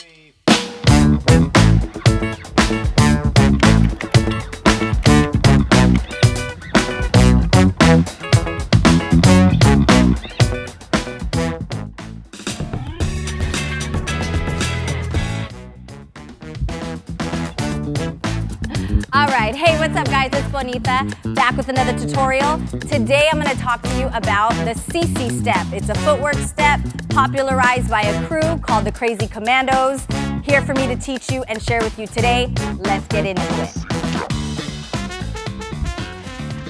All right, hey, what's up guys? It's Bonita, back with another tutorial. Today I'm gonna talk to you about the CC step. It's a footwork step popularized by a crew called the Crazy Commandos. Here for me to teach you and share with you today. Let's get into it.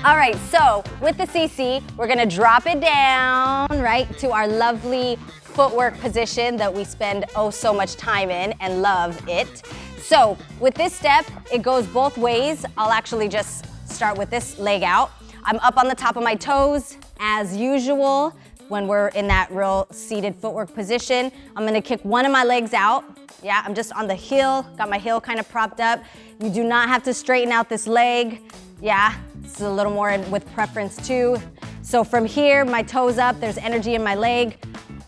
All right, so with the CC, we're gonna drop it down, right, to our lovely footwork position that we spend oh so much time in and love it. So with this step, it goes both ways. I'll actually just start with this leg out. I'm up on the top of my toes as usual when we're in that real seated footwork position. I'm gonna kick one of my legs out. Yeah, I'm just on the heel, got my heel kind of propped up. You do not have to straighten out this leg. Yeah, it's a little more with preference too. So from here, my toes up, there's energy in my leg.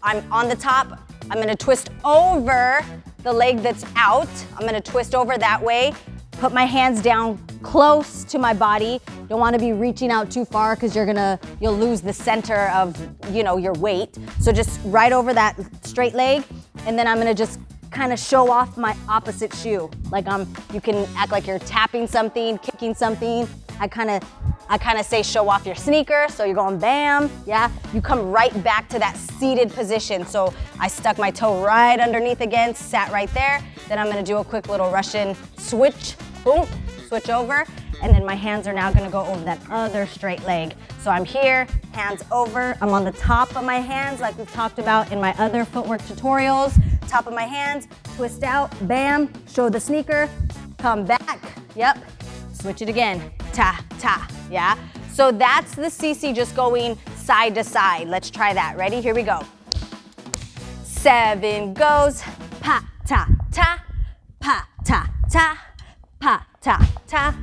I'm on the top, I'm gonna twist over the leg that's out. I'm gonna twist over that way, put my hands down close to my body. Don't wanna be reaching out too far because you'll lose the center of, your weight. So just right over that straight leg, and then I'm gonna just kind of show off my opposite shoe. Like you can act like you're tapping something, kicking something. I kind of say show off your sneaker, so you're going bam, yeah? You come right back to that seated position. So I stuck my toe right underneath again, sat right there. Then I'm gonna do a quick little Russian switch, boom, switch over, and then my hands are now gonna go over that other straight leg. So I'm here, hands over, I'm on the top of my hands like we've talked about in my other footwork tutorials. Top of my hands, twist out, bam, show the sneaker, come back, yep, switch it again, ta, ta, yeah? So that's the CC just going side to side. Let's try that, ready? Here we go. 7 goes, pa, ta, ta, pa, ta, ta, pa, ta, ta,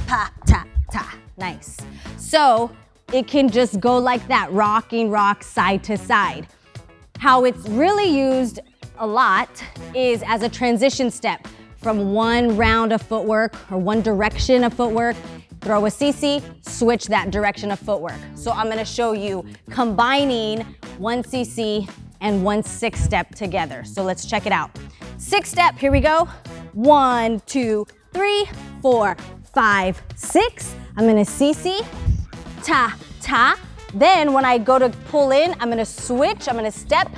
pa, ta, ta. Nice. So it can just go like that, rock side to side. How it's really used a lot is as a transition step from one round of footwork or one direction of footwork, throw a CC, switch that direction of footwork. So I'm gonna show you combining one CC and one 6-step together. So let's check it out. 6-step, here we go. 1, 2, 3, 4, 5, 6. I'm gonna CC, ta, ta. Then when I go to pull in, I'm gonna switch, I'm gonna step,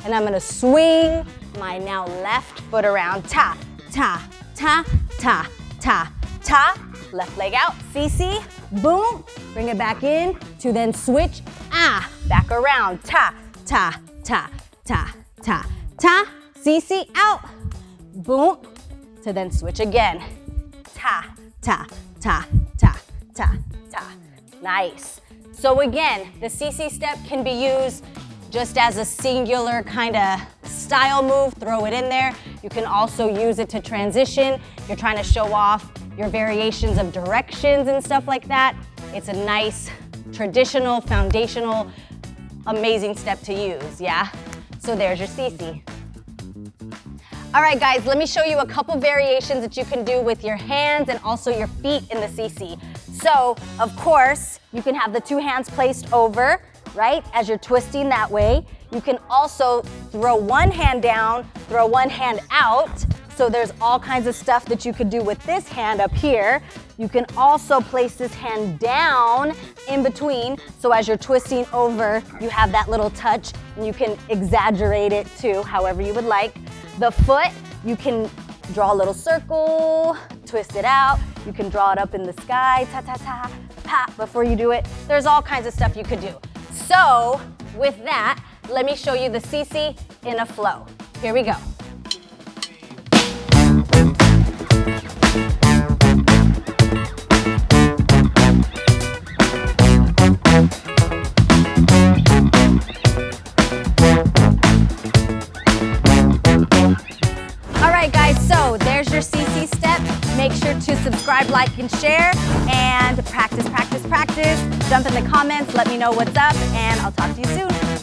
and I'm gonna swing my now left foot around, ta, ta, ta, ta, ta, ta. Left leg out, CC, boom, bring it back in to then switch, back around, ta, ta, ta, ta, ta, ta, CC out, boom, to then switch again, ta, ta, ta, ta, ta, ta. Nice. So again, the CC step can be used just as a singular kind of style move, throw it in there. You can also use it to transition. You're trying to show off your variations of directions and stuff like that. It's a nice, traditional, foundational, amazing step to use, yeah? So there's your CC. All right, guys, let me show you a couple variations that you can do with your hands and also your feet in the CC. So, of course, you can have the 2 hands placed over, right, as you're twisting that way. You can also throw one hand down, throw one hand out. So there's all kinds of stuff that you could do with this hand up here. You can also place this hand down in between. So as you're twisting over, you have that little touch and you can exaggerate it too, however you would like. The foot, you can draw a little circle, twist it out. You can draw it up in the sky, ta, ta, ta, pa, before you do it. There's all kinds of stuff you could do. So with that, let me show you the CC in a flow. Here we go. All right, guys, so there's your CC step. Make sure to subscribe, like, and share, and practice, practice, practice. Jump in the comments, let me know what's up, and I'll talk to you soon.